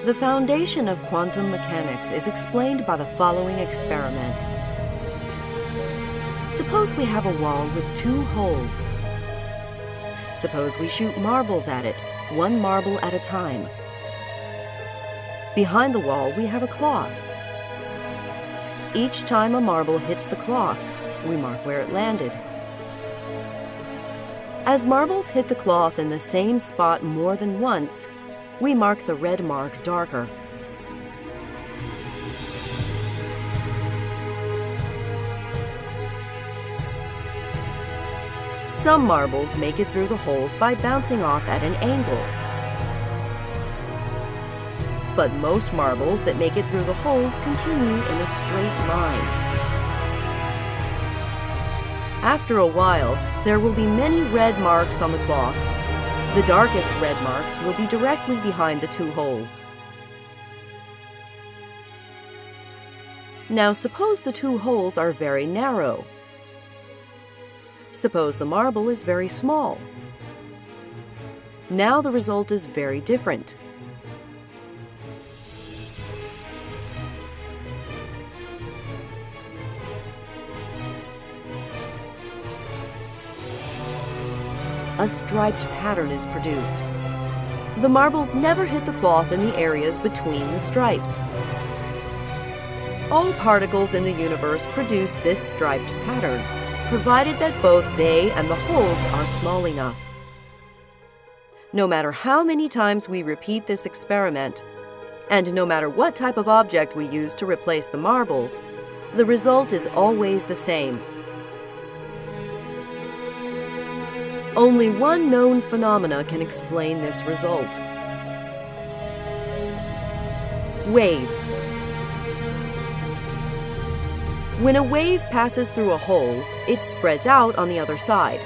The foundation of quantum mechanics is explained by the following experiment. Suppose we have a wall with two holes. Suppose we shoot marbles at it, one marble at a time. Behind the wall, we have a cloth. Each time a marble hits the cloth, we mark where it landed. As marbles hit the cloth in the same spot more than once, we mark the red mark darker. Some marbles make it through the holes by bouncing off at an angle. But most marbles that make it through the holes continue in a straight line. After a while, there will be many red marks on the cloth. The darkest red marks will be directly behind the two holes. Now suppose the two holes are very narrow. Suppose the marble is very small. Now the result is very different. A striped pattern is produced. The marbles never hit the cloth in the areas between the stripes. All particles in the universe produce this striped pattern, provided that both they and the holes are small enough. No matter how many times we repeat this experiment, and no matter what type of object we use to replace the marbles, the result is always the same. Only one known phenomena can explain this result. Waves. When a wave passes through a hole, it spreads out on the other side.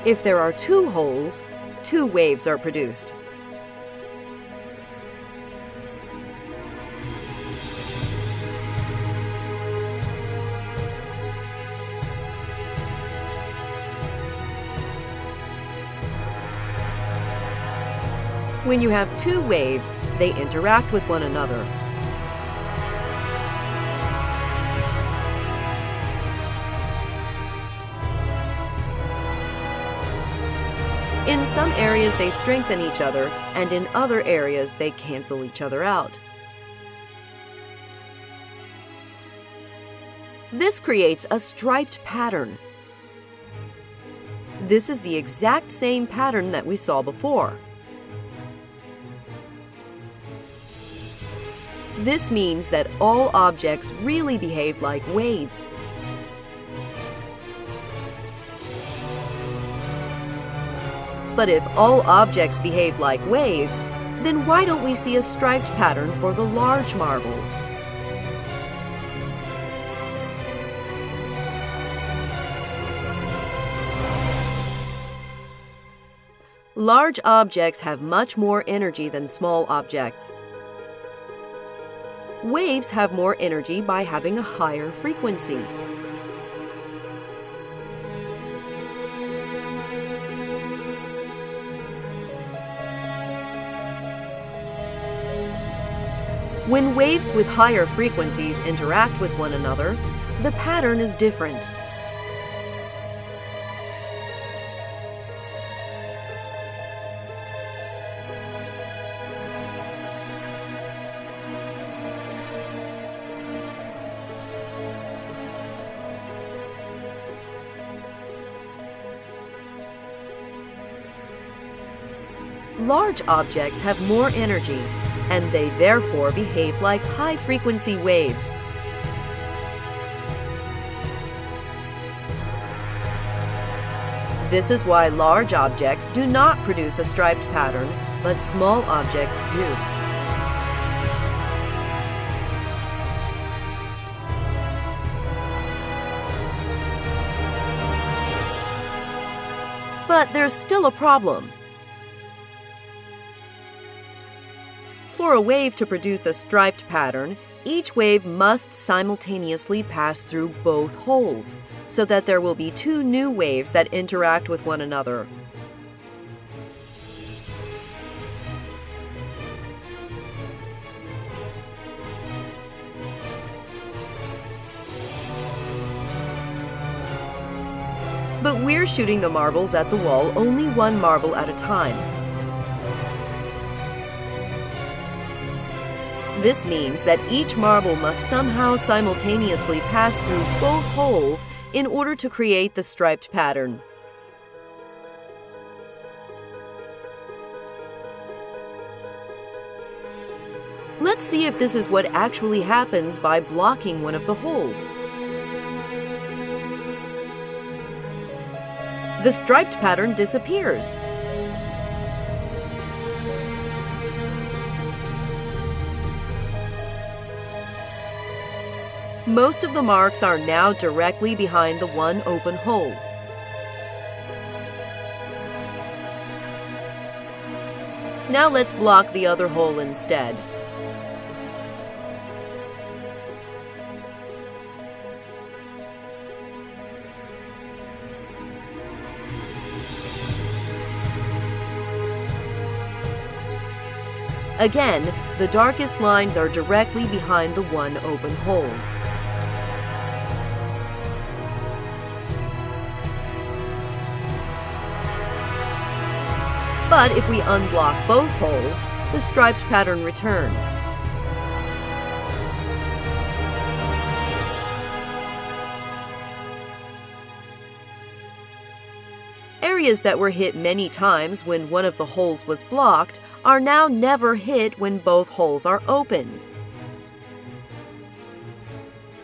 If there are two holes, two waves are produced. When you have two waves, they interact with one another. In some areas they strengthen each other, and in other areas they cancel each other out. This creates a striped pattern. This is the exact same pattern that we saw before. This means that all objects really behave like waves. But if all objects behave like waves, then why don't we see a striped pattern for the large marbles? Large objects have much more energy than small objects. Waves have more energy by having a higher frequency. When waves with higher frequencies interact with one another, the pattern is different. Large objects have more energy, and they therefore behave like high-frequency waves. This is why large objects do not produce a striped pattern, but small objects do. But there's still a problem. For a wave to produce a striped pattern, each wave must simultaneously pass through both holes, so that there will be two new waves that interact with one another. But we're shooting the marbles at the wall only one marble at a time. This means that each marble must somehow simultaneously pass through both holes in order to create the striped pattern. Let's see if this is what actually happens by blocking one of the holes. The striped pattern disappears. Most of the marks are now directly behind the one open hole. Now let's block the other hole instead. Again, the darkest lines are directly behind the one open hole. But if we unblock both holes, the striped pattern returns. Areas that were hit many times when one of the holes was blocked are now never hit when both holes are open.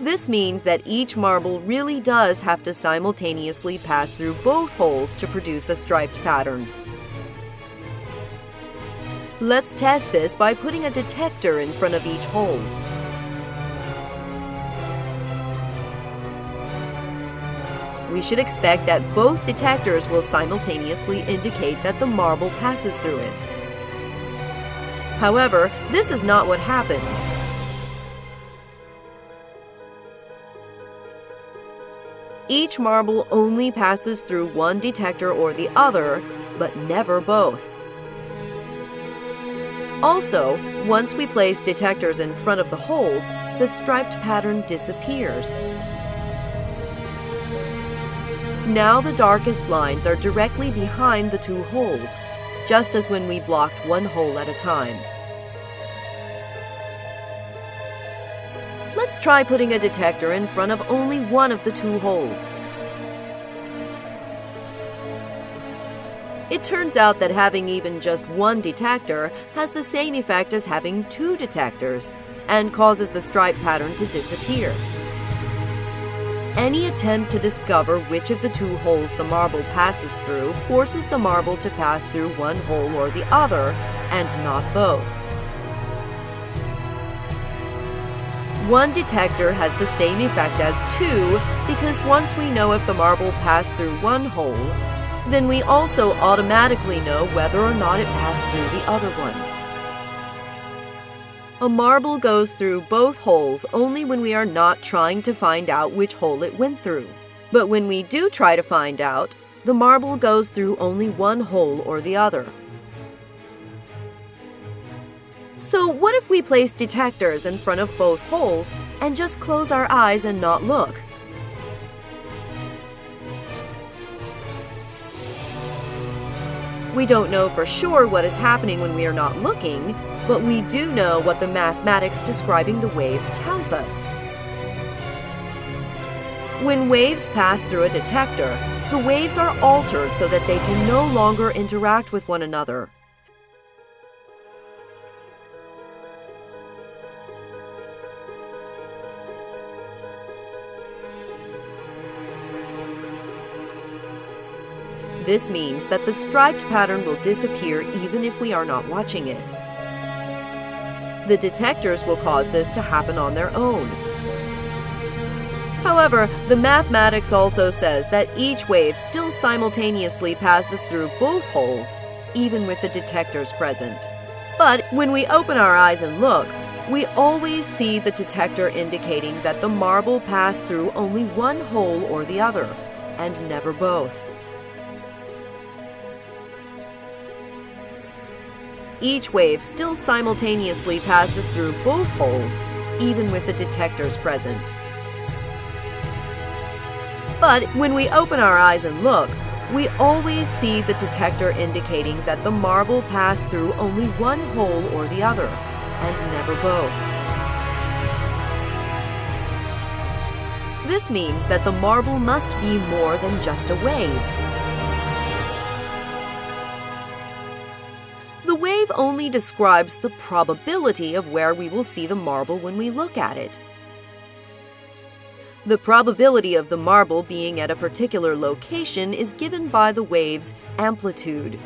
This means that each marble really does have to simultaneously pass through both holes to produce a striped pattern. Let's test this by putting a detector in front of each hole. We should expect that both detectors will simultaneously indicate that the marble passes through it. However, this is not what happens. Each marble only passes through one detector or the other, but never both. Also, once we place detectors in front of the holes, the striped pattern disappears. Now the darkest lines are directly behind the two holes, just as when we blocked one hole at a time. Let's try putting a detector in front of only one of the two holes. It turns out that having even just one detector has the same effect as having two detectors and causes the stripe pattern to disappear. Any attempt to discover which of the two holes the marble passes through forces the marble to pass through one hole or the other, and not both. One detector has the same effect as two because once we know if the marble passed through one hole, then we also automatically know whether or not it passed through the other one. A marble goes through both holes only when we are not trying to find out which hole it went through. But when we do try to find out, the marble goes through only one hole or the other. So what if we place detectors in front of both holes and just close our eyes and not look? We don't know for sure what is happening when we are not looking, but we do know what the mathematics describing the waves tells us. When waves pass through a detector, the waves are altered so that they can no longer interact with one another. This means that the striped pattern will disappear even if we are not watching it. The detectors will cause this to happen on their own. However, the mathematics also says that each wave still simultaneously passes through both holes, even with the detectors present. But when we open our eyes and look, we always see the detector indicating that the marble passed through only one hole or the other, and never both. Each wave still simultaneously passes through both holes, even with the detectors present. But when we open our eyes and look, we always see the detector indicating that the marble passed through only one hole or the other, and never both. This means that the marble must be more than just a wave. The wave only describes the probability of where we will see the marble when we look at it. The probability of the marble being at a particular location is given by the wave's amplitude.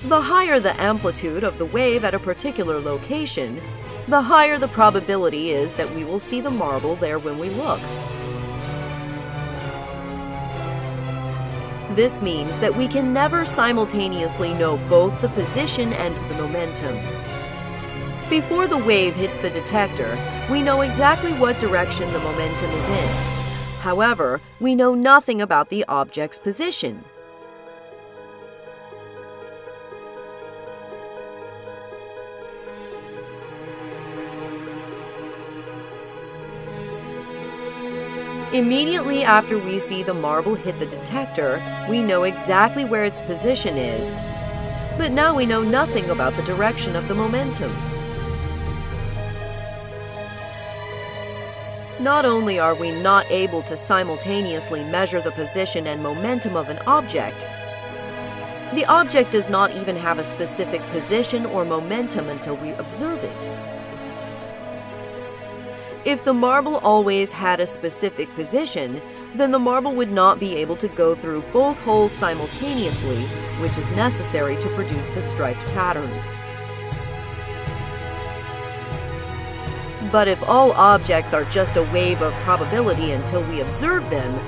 The higher the amplitude of the wave at a particular location, the higher the probability is that we will see the marble there when we look. This means that we can never simultaneously know both the position and the momentum. Before the wave hits the detector, we know exactly what direction the momentum is in. However, we know nothing about the object's position. Immediately after we see the marble hit the detector, we know exactly where its position is, but now we know nothing about the direction of the momentum. Not only are we not able to simultaneously measure the position and momentum of an object, the object does not even have a specific position or momentum until we observe it. If the marble always had a specific position, then the marble would not be able to go through both holes simultaneously, which is necessary to produce the striped pattern. But if all objects are just a wave of probability until we observe them,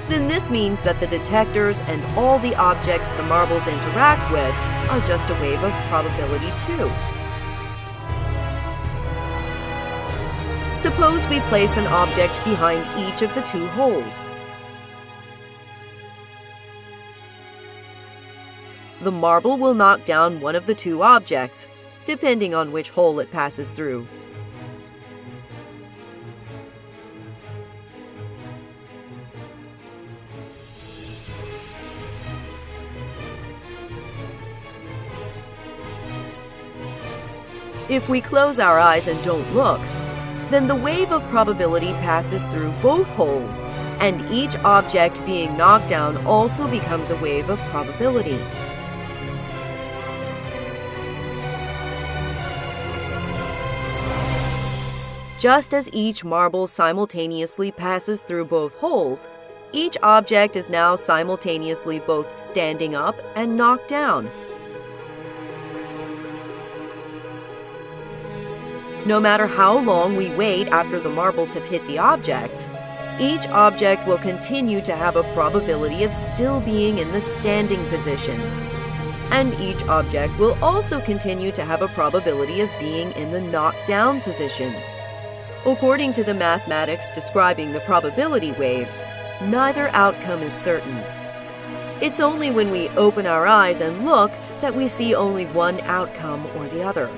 then this means that the detectors and all the objects the marbles interact with are just a wave of probability too. Suppose we place an object behind each of the two holes. The marble will knock down one of the two objects, depending on which hole it passes through. If we close our eyes and don't look, then the wave of probability passes through both holes, and each object being knocked down also becomes a wave of probability. Just as each marble simultaneously passes through both holes, each object is now simultaneously both standing up and knocked down. No matter how long we wait after the marbles have hit the objects, each object will continue to have a probability of still being in the standing position. And each object will also continue to have a probability of being in the knocked down position. According to the mathematics describing the probability waves, neither outcome is certain. It's only when we open our eyes and look that we see only one outcome or the other.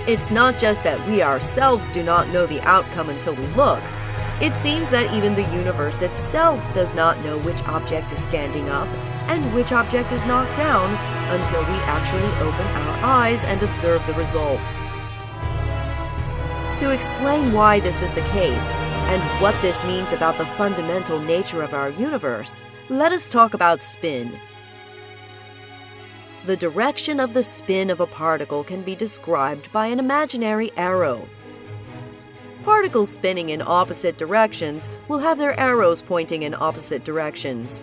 It's not just that we ourselves do not know the outcome until we look. It seems that even the universe itself does not know which object is standing up and which object is knocked down until we actually open our eyes and observe the results. To explain why this is the case and what this means about the fundamental nature of our universe, let us talk about spin. The direction of the spin of a particle can be described by an imaginary arrow. Particles spinning in opposite directions will have their arrows pointing in opposite directions.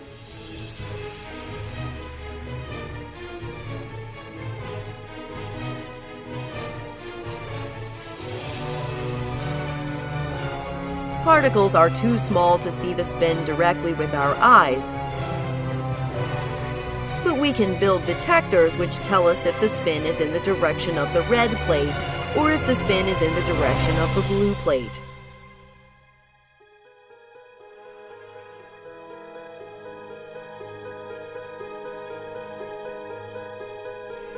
Particles are too small to see the spin directly with our eyes, but we can build detectors which tell us if the spin is in the direction of the red plate or if the spin is in the direction of the blue plate.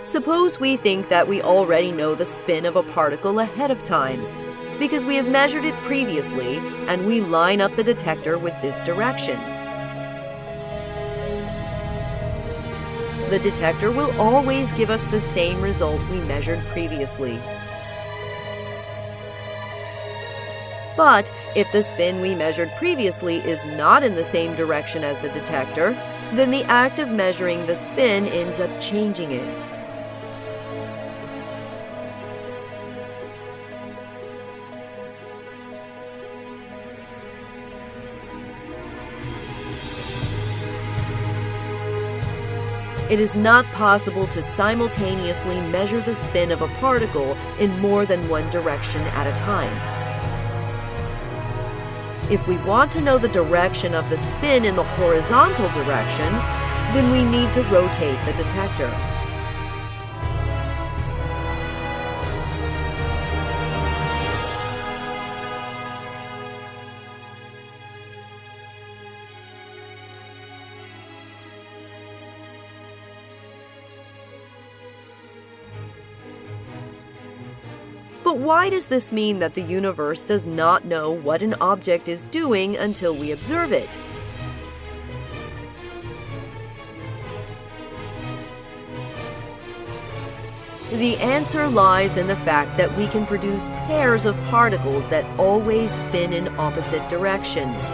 Suppose we think that we already know the spin of a particle ahead of time, because we have measured it previously and we line up the detector with this direction. The detector will always give us the same result we measured previously. But if the spin we measured previously is not in the same direction as the detector, then the act of measuring the spin ends up changing it. It is not possible to simultaneously measure the spin of a particle in more than one direction at a time. If we want to know the direction of the spin in the horizontal direction, then we need to rotate the detector. But why does this mean that the universe does not know what an object is doing until we observe it? The answer lies in the fact that we can produce pairs of particles that always spin in opposite directions.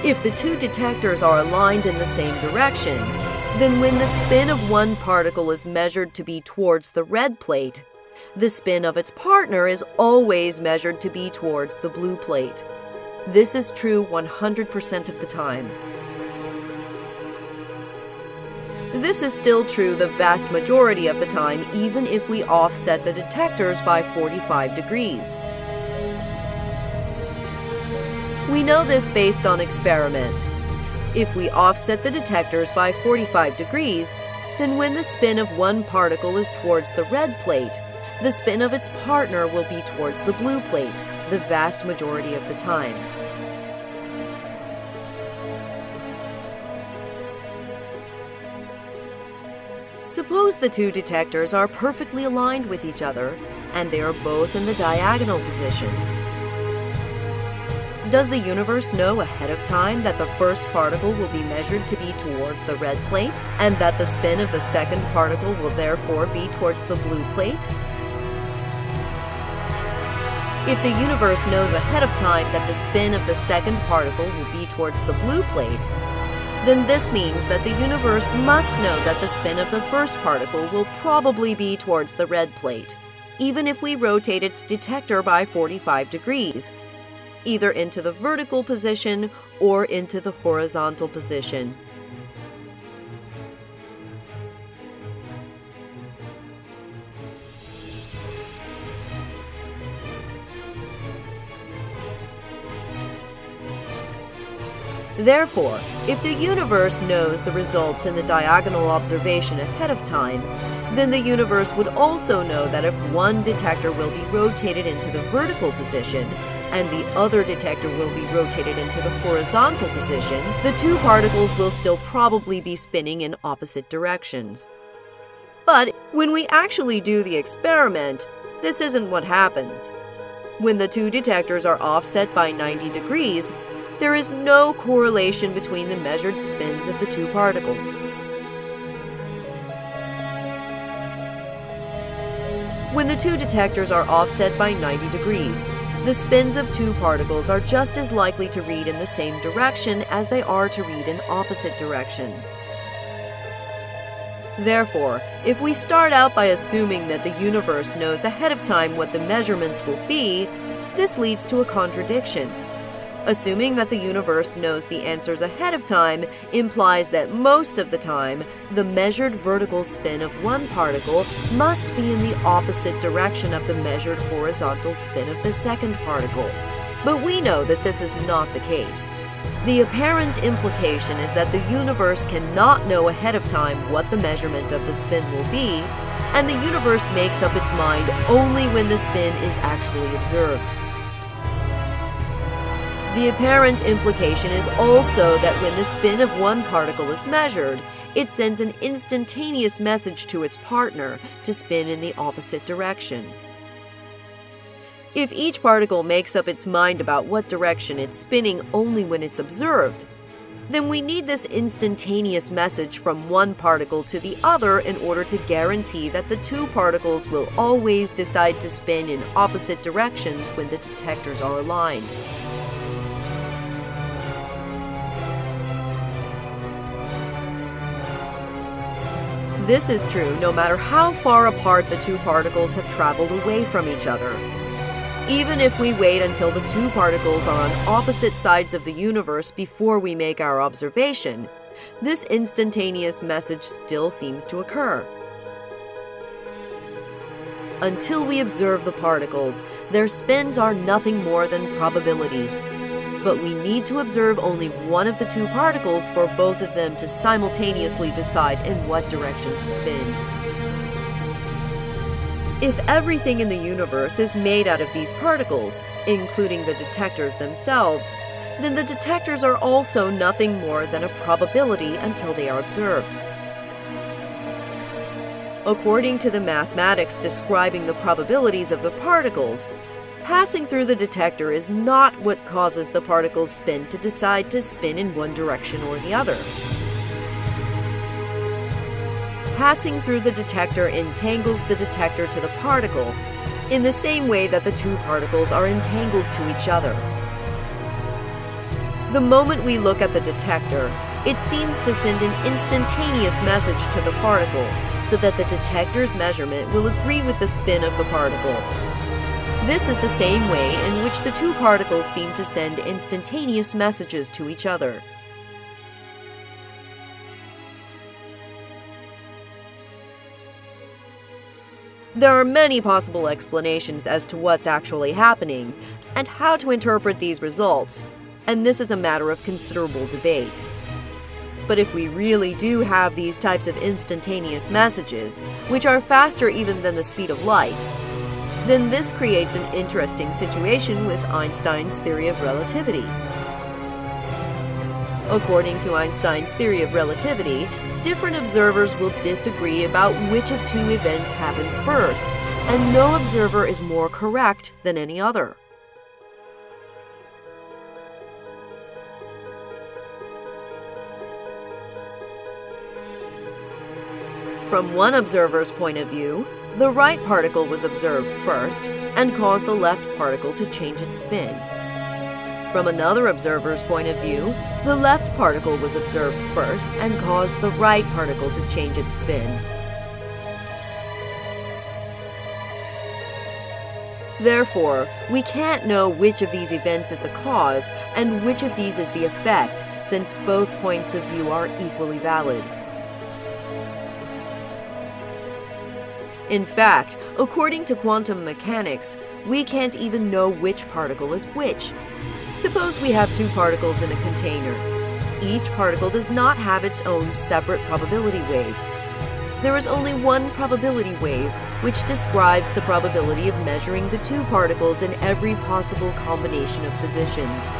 If the two detectors are aligned in the same direction, then when the spin of one particle is measured to be towards the red plate, the spin of its partner is always measured to be towards the blue plate. This is true 100% of the time. This is still true the vast majority of the time, even if we offset the detectors by 45 degrees. We know this based on experiment. If we offset the detectors by 45 degrees, then when the spin of one particle is towards the red plate, the spin of its partner will be towards the blue plate, the vast majority of the time. Suppose the two detectors are perfectly aligned with each other, and they are both in the diagonal position. Does the universe know ahead of time that the first particle will be measured to be towards the red plate, and that the spin of the second particle will therefore be towards the blue plate? If the universe knows ahead of time that the spin of the second particle will be towards the blue plate, then this means that the universe must know that the spin of the first particle will probably be towards the red plate, even if we rotate its detector by 45 degrees, either into the vertical position or into the horizontal position. Therefore, if the universe knows the results in the diagonal observation ahead of time, then the universe would also know that if one detector will be rotated into the vertical position, and the other detector will be rotated into the horizontal position, the two particles will still probably be spinning in opposite directions. But when we actually do the experiment, this isn't what happens. When the two detectors are offset by 90 degrees, there is no correlation between the measured spins of the two particles. When the two detectors are offset by 90 degrees, the spins of two particles are just as likely to read in the same direction as they are to read in opposite directions. Therefore, if we start out by assuming that the universe knows ahead of time what the measurements will be, this leads to a contradiction. Assuming that the universe knows the answers ahead of time implies that most of the time, the measured vertical spin of one particle must be in the opposite direction of the measured horizontal spin of the second particle. But we know that this is not the case. The apparent implication is that the universe cannot know ahead of time what the measurement of the spin will be, and the universe makes up its mind only when the spin is actually observed. The apparent implication is also that when the spin of one particle is measured, it sends an instantaneous message to its partner to spin in the opposite direction. If each particle makes up its mind about what direction it's spinning only when it's observed, then we need this instantaneous message from one particle to the other in order to guarantee that the two particles will always decide to spin in opposite directions when the detectors are aligned. This is true no matter how far apart the two particles have traveled away from each other. Even if we wait until the two particles are on opposite sides of the universe before we make our observation, this instantaneous message still seems to occur. Until we observe the particles, their spins are nothing more than probabilities. But we need to observe only one of the two particles for both of them to simultaneously decide in what direction to spin. If everything in the universe is made out of these particles, including the detectors themselves, then the detectors are also nothing more than a probability until they are observed. According to the mathematics describing the probabilities of the particles, passing through the detector is not what causes the particle's spin to decide to spin in one direction or the other. Passing through the detector entangles the detector to the particle, in the same way that the two particles are entangled to each other. The moment we look at the detector, it seems to send an instantaneous message to the particle so that the detector's measurement will agree with the spin of the particle. This is the same way in which the two particles seem to send instantaneous messages to each other. There are many possible explanations as to what's actually happening and how to interpret these results, and this is a matter of considerable debate. But if we really do have these types of instantaneous messages, which are faster even than the speed of light, then this creates an interesting situation with Einstein's theory of relativity. According to Einstein's theory of relativity, different observers will disagree about which of two events happened first, and no observer is more correct than any other. From one observer's point of view, the right particle was observed first and caused the left particle to change its spin. From another observer's point of view, the left particle was observed first and caused the right particle to change its spin. Therefore, we can't know which of these events is the cause and which of these is the effect, since both points of view are equally valid. In fact, according to quantum mechanics, we can't even know which particle is which. Suppose we have two particles in a container. Each particle does not have its own separate probability wave. There is only one probability wave, which describes the probability of measuring the two particles in every possible combination of positions.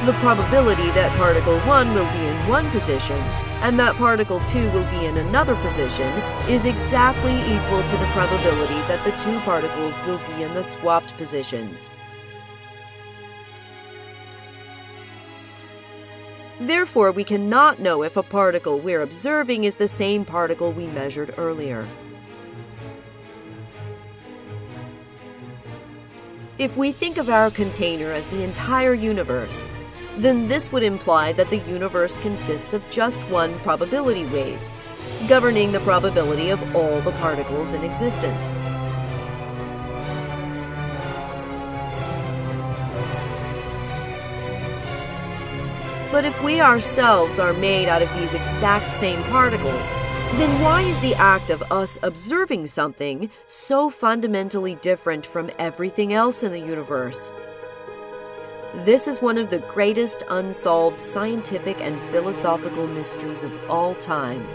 The probability that particle 1 will be in one position and that particle 2 will be in another position is exactly equal to the probability that the two particles will be in the swapped positions. Therefore, we cannot know if a particle we're observing is the same particle we measured earlier. If we think of our container as the entire universe, then this would imply that the universe consists of just one probability wave, governing the probability of all the particles in existence. But if we ourselves are made out of these exact same particles, then why is the act of us observing something so fundamentally different from everything else in the universe? This is one of the greatest unsolved scientific and philosophical mysteries of all time.